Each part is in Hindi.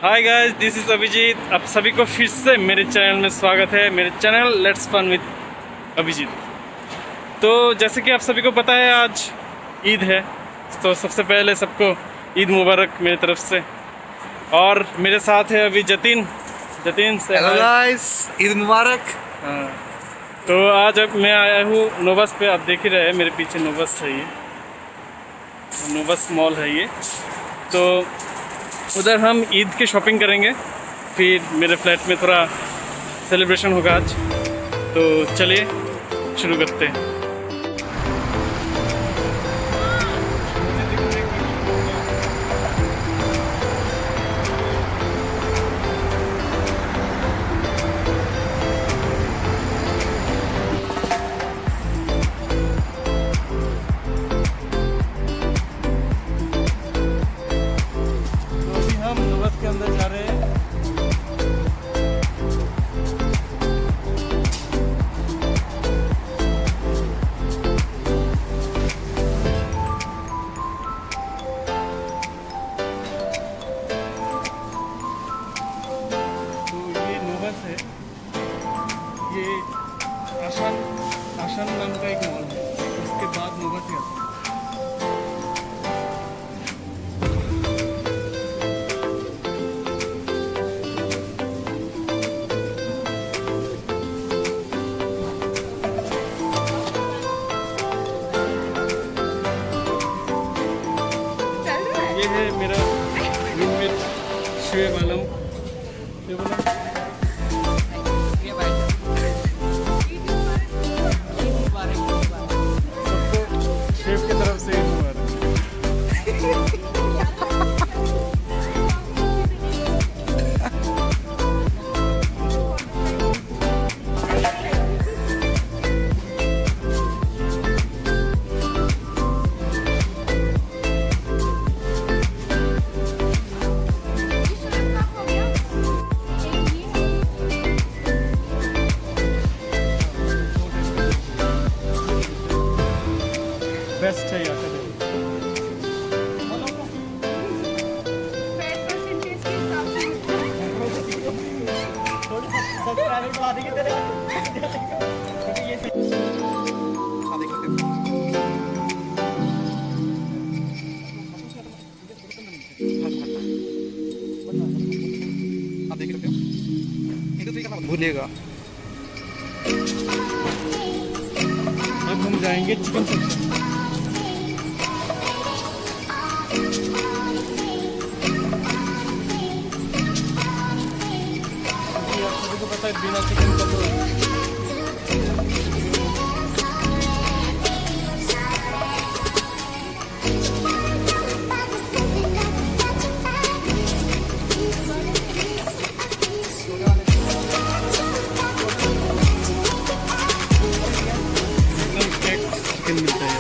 Hi guys, this is Abhijeet. आप सभी को फिर से मेरे चैनल में स्वागत है। मेरे channel let's fun with Abhijeet. तो जैसे कि आप सभी को पता है, आज ईद है, तो सबसे पहले सबको ईद मुबारक मेरी तरफ से। और मेरे साथ है अभी जतिन से। हेलो गाइस, ईद मुबारक। हाँ, तो आज अब मैं आया हूँ नोबस पे। आप देख ही रहे हैं मेरे पीछे नोबस है, ये नोबस मॉल है ये। तो उधर हम ईद की शॉपिंग करेंगे, फिर मेरे फ्लैट में थोड़ा सेलिब्रेशन होगा आज। तो चलिए शुरू करते हैं। के अंदर जा रहे हैं। तो ये नोबस है, ये आशान नाम का एक मॉल है, उसके बाद नोबस ही आता है। ये है मेरा रूममेट शुएब आलम। ये बोला सबको शेफ की तरफ से ईद मुबारक। बेस्ट है यहाँ का। भूलिएगा। अब हम जाएंगे चिकन सेक्शन। आप सभी को पता है, बिना चिकन का तो चिकन मिलता है।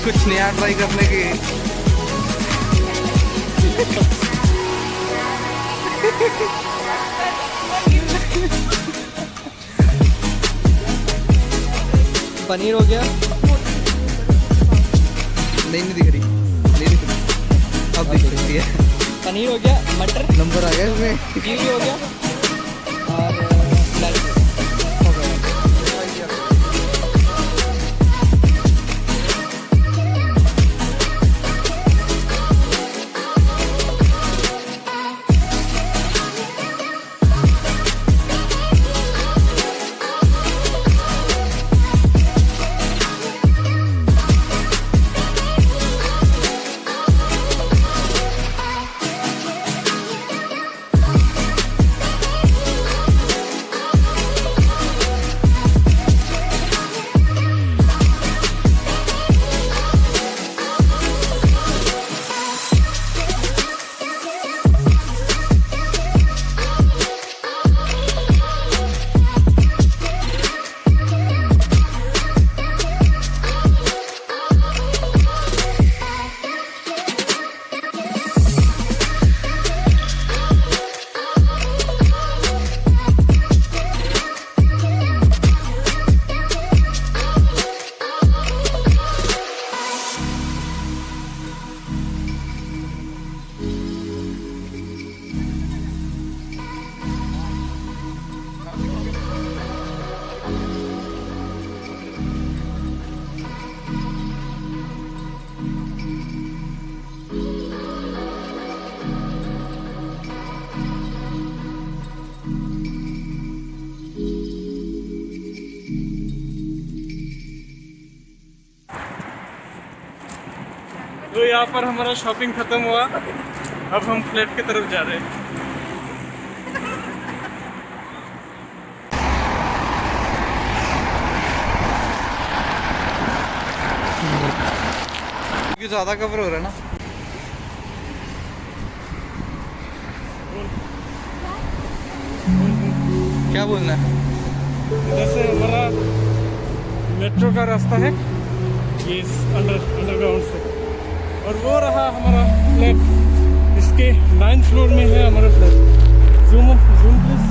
कुछ नया ट्राई करने की। पनीर हो गया, नहीं दिख रही, नहीं दिख रही, अब दिख सकती है। पनीर हो गया, मटर नंबर आ गया इसमें। कीवी हो गया और दाल हो गया। तो यहाँ पर हमारा शॉपिंग खत्म हुआ, अब हम फ्लैट की तरफ जा रहे हैं। क्योंकि ज़्यादा कवर हो रहा है ना। क्या बोलना है? इधर से हमारा मेट्रो का रास्ता है, ये अंडरग्राउंड से, और वो रहा हमारा फ्लैट, इसके 9th फ्लोर में है हमारा फ्लैट। Zoom please.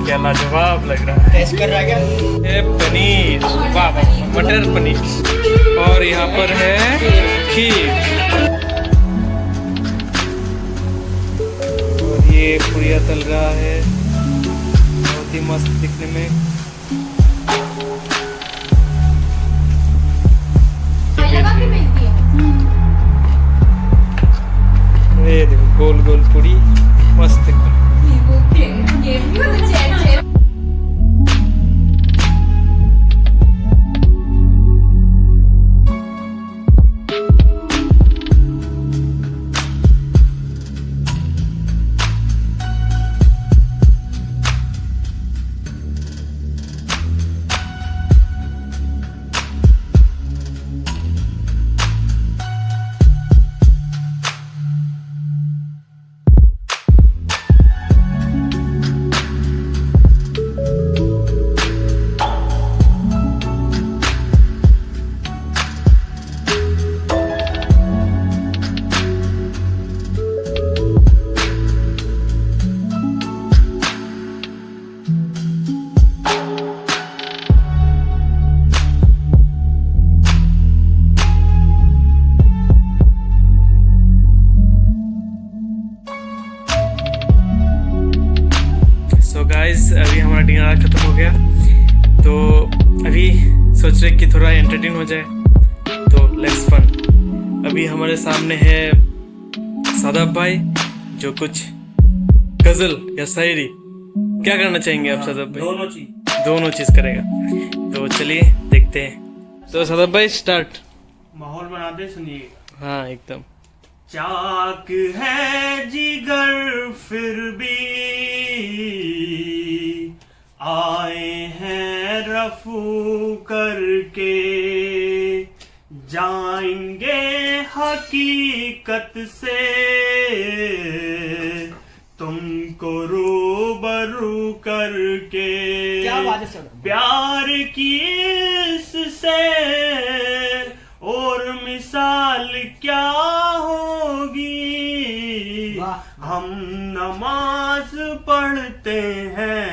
क्या लाजवाब लग रहा है। टेस्ट कर रहा है क्या? ये पनीर, वाह वाह, मटर पनीर, और यहाँ पर है खीर, और ये पुड़िया तल रहा है, बहुत ही मस्त दिखने में। ये देखो गोल गोल पूरी, मस्त एकदम। गाइस अभी हमारा डिनर ख़त्म हो गया, तो अभी सोच रहे कि थोड़ा एंटरटेन हो जाए, तो लेट्स फन। अभी हमारे सामने है सादाब भाई जो कुछ गज़ल या शायरी, क्या करना चाहेंगे आप सादाब भाई? दोनों चीज़ करेगा, तो चलिए देखते हैं। तो सादाब भाई स्टार्ट। माहौल बनाते सुनिए। हाँ एकदम। चाक है जिगर फिर भी आए हैं रफू करके, जाएंगे हकीकत से तुमको रूबरू करके। क्या बात है सर। प्यार की इससे और मिसाल क्या होगी। वाह। हम नमाज पढ़ते हैं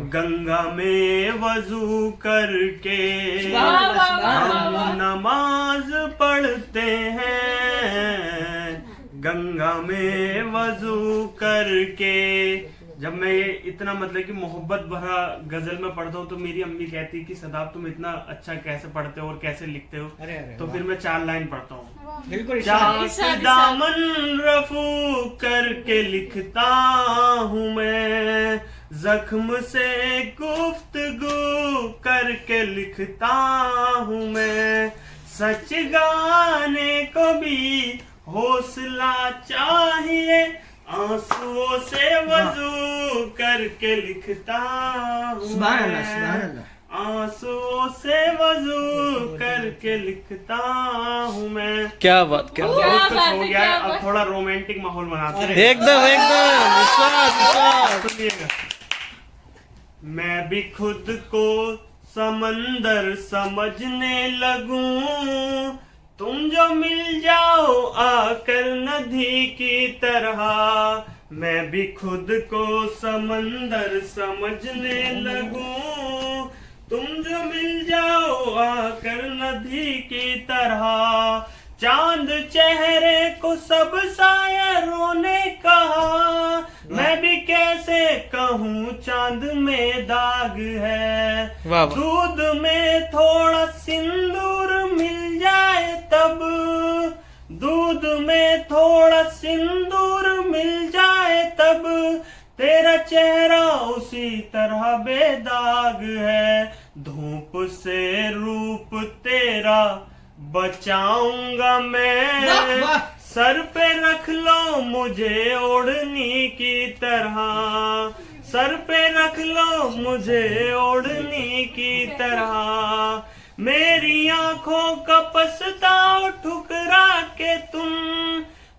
गंगा में वजू करके। हम नमाज पढ़ते हैं गंगा में वजू करके। जब मैं ये इतना मतलब कि मोहब्बत भरा गजल में पढ़ता हूँ तो मेरी अम्मी कहती कि सदाब तुम इतना अच्छा कैसे पढ़ते हो और कैसे लिखते हो। अरे तो फिर मैं 4 लाइन पढ़ता हूँ। बिल्कुल चाक दामन रफू करके लिखता हूँ मैं, जख्म से गुफ्तगू करके लिखता हूँ मैं। सच गाने को भी हौसला चाहिए, आंसुओं से वजू करके लिखता हूँ सुभान अल्लाह, सुभान अल्लाह। आंसुओं से वजू करके लिखता हूँ मैं। क्या बात, क्या बात। बहुत कुछ हो गया है, अब थोड़ा रोमांटिक माहौल बनाते हैं। एकदम एकदम विश्वास। सुनिएगा। मैं भी खुद को समंदर समझने लगूं, तुम जो मिल जाओ आकर नदी की तरह। मैं भी खुद को समंदर समझने लगूं, तुम जो मिल जाओ आकर नदी की तरह। चांद चेहरे को सब शायरों ने कहा, मैं भी कैसे कहूँ चांद में दाग है। वाह वाह। दूध में थोड़ा सिंदूर मिल जाए तब, दूध में थोड़ा सिंदूर मिल जाए तब, तेरा चेहरा उसी तरह बेदाग है। धूप से रूप तेरा बचाऊंगा मैं, सर पे रख लो मुझे ओढ़नी की तरह। सर पे रख लो मुझे ओढ़नी की तरह। मेरी आंखों का पछताओ ठुकरा के तुम,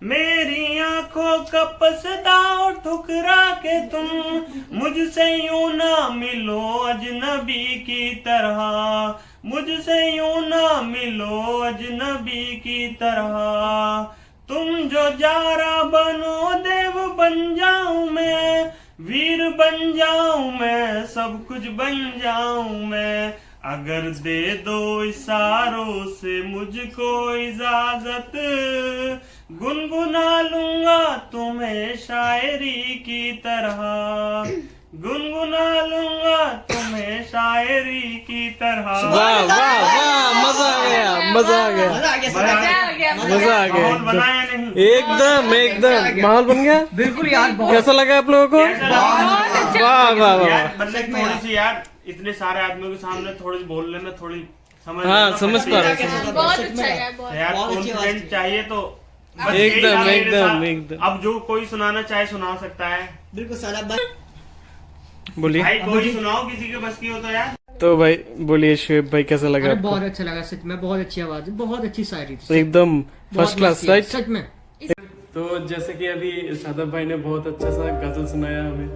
मेरी आंखों का पछताओ ठुकरा के तुम, मुझसे यूं ना मिलो अजनबी की तरह। मुझसे यूं ना मिलो अजनबी की तरह। तुम जो जारा बनो देव बन जाऊं मैं, वीर बन जाऊं मैं, सब कुछ बन जाऊं मैं। अगर दे दो इशारों से मुझको इजाजत, गुनगुना लूंगा तुम्हें शायरी की तरह। गुनगुना लूंगा तुम्हें शायरी की तरह। वाह वाह वाह, मजा आ गया, मजा आ गया, मजा आ गया। माहौल बनाया नहीं? एकदम एकदम माहौल बन गया। बिल्कुल यार, बहुत कैसा लगा आप लोगों को? वाह वाह वाह। यार मतलब थोड़ी सी यार इतने सारे आदमियों के सामने थोड़ी बोलने में थोड़ी समझ। हाँ समझ पा रहे हैं। बहुत अच्छा है, बहुत यार बहुत अच्छी कॉन्फिडेंट आवाज। चाहिए तो बस यही एकदम था मेरे एकदम साथ। एकदम। अब जो कोई सुनाना चाहे सुना सकता है। बिल्कुल सादाब भाई। बोलिए। भाई कोई सुनाओ, किसी के बस की हो तो यार। तो भाई बोलिए शुएब भाई, कैसा लगा अरे आपको? बहुत अच्छा लगा सच में, बहुत अच्छी आवाज है, बहुत अच्छी शायरी थी, एकदम बहुत फर्स्ट क्लास, मस्त है, राइट? सच में। तो जैसे कि अभी सादाब भाई ने बहुत अच्छा सा गजल सुनाया हमें,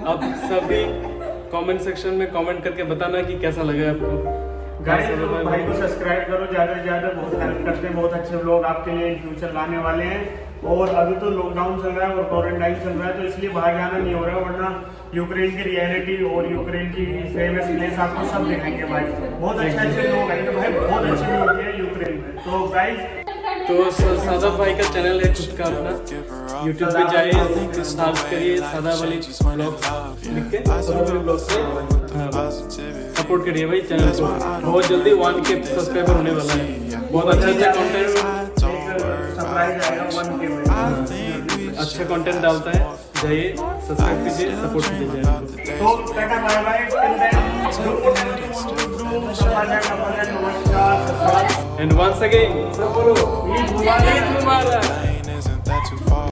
आप सभी कमेंट सेक्शन में कमेंट करके बताना कि कैसा लगा आपको। गाइस भाई को सब्सक्राइब करो ज्यादा से ज्यादा, बहुत हेल्प करते हैं, बहुत अच्छे लोग आपके लिए इन फ्यूचर लाने वाले हैं। और अभी तो लॉकडाउन चल रहा है और क्वारंटाइन चल रहा है, तो इसलिए बाहर जाना नहीं हो रहा है, वरना यूक्रेन की रियलिटी और यूक्रेन की फेमस प्लेस आपको सब दिखाएंगे भाई। बहुत अच्छे अच्छे लोग आएंगे भाई, बहुत अच्छे लोग हैं यूक्रेन में। तो गाइस तो सादाब भाई का चैनल है खुद का अपना, यूट्यूब पे जाइए, सर्च करिए सादा वाली ब्लॉग लिख के, सादा वाली ब्लॉग से सपोर्ट करिए भाई चैनल को। बहुत जल्दी 1K सब्सक्राइबर होने वाला है। बहुत अच्छा कंटेंट, अच्छा कंटेंट डालता है, जाइए सब्सक्राइब कीजिए, सपोर्ट कीजिए चैनल को। तो tata bye bye, and once again सब बोलो ईद मुबारक।